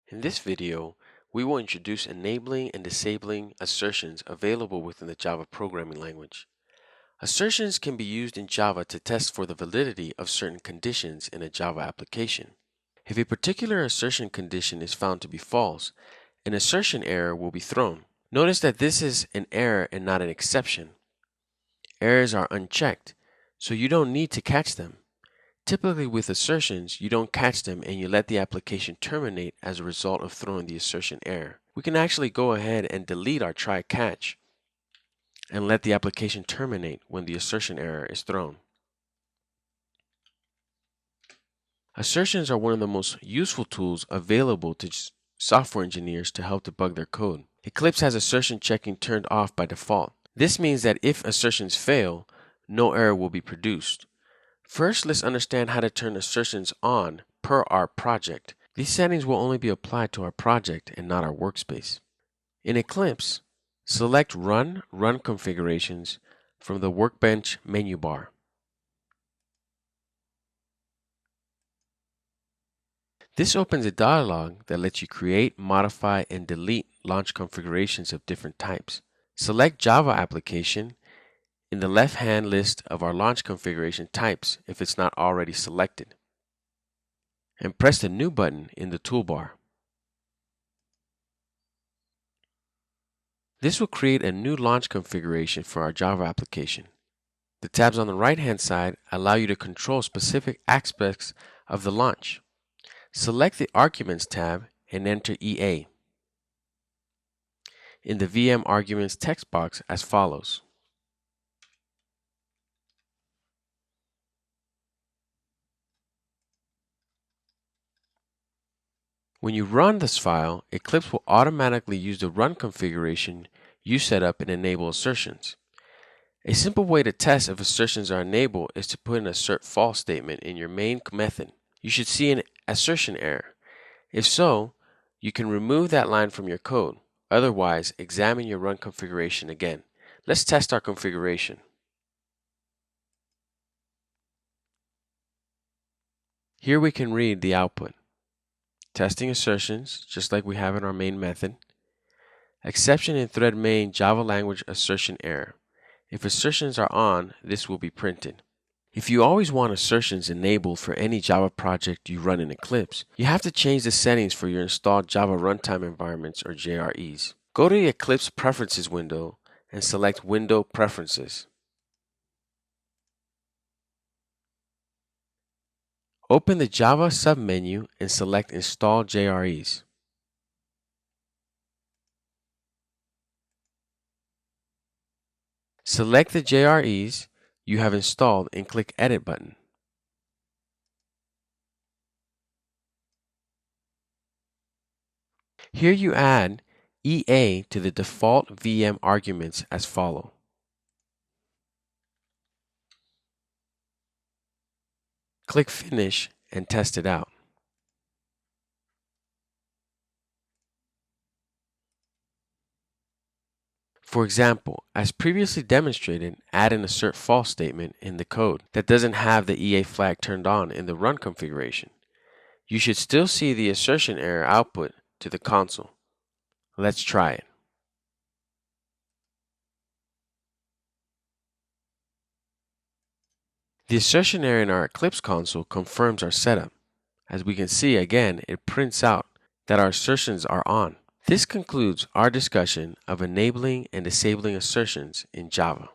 In this video, we will introduce enabling and disabling assertions available within the Java programming language. Assertions can be used in Java to test for the validity of certain conditions in a Java application. If a particular assertion condition is found to be false, an assertion error will be thrown. Notice that this is an error and not an exception. Errors are unchecked, so you don't need to catch them. Typically with assertions, you don't catch them and you let the application terminate as a result of throwing the assertion error. We can actually go ahead and delete our try catch and let the application terminate when the assertion error is thrown. Assertions are one of the most useful tools available to software engineers to help debug their code. Eclipse has assertion checking turned off by default. This means that if assertions fail, no error will be produced. First, let's understand how to turn assertions on per our project. These settings will only be applied to our project and not our workspace. In Eclipse, select Run Configurations from the Workbench menu bar. This opens a dialog that lets you create, modify, and delete launch configurations of different types. Select Java Application in the left-hand list of our launch configuration types if it's not already selected, and press the New button in the toolbar. This will create a new launch configuration for our Java application. The tabs on the right-hand side allow you to control specific aspects of the launch. Select the Arguments tab and enter EA in the VM Arguments text box as follows. When you run this file, Eclipse will automatically use the run configuration you set up and enable assertions. A simple way to test if assertions are enabled is to put an assert false statement in your main method. You should see an assertion error. If so, you can remove that line from your code. Otherwise, examine your run configuration again. Let's test our configuration. Here we can read the output. Testing assertions, just like we have in our main method. Exception in thread main Java language assertion error. If assertions are on, this will be printed. If you always want assertions enabled for any Java project you run in Eclipse, you have to change the settings for your installed Java runtime environments or JREs. Go to the Eclipse Preferences window and select Window Preferences. Open the Java submenu and select Install JREs. Select the JREs you have installed and click Edit button. Here you add EA to the default VM arguments as follow. Click Finish and test it out. For example, as previously demonstrated, add an assert false statement in the code that doesn't have the EA flag turned on in the run configuration. You should still see the assertion error output to the console. Let's try it. The assertion error in our Eclipse console confirms our setup. As we can see again, it prints out that our assertions are on. This concludes our discussion of enabling and disabling assertions in Java.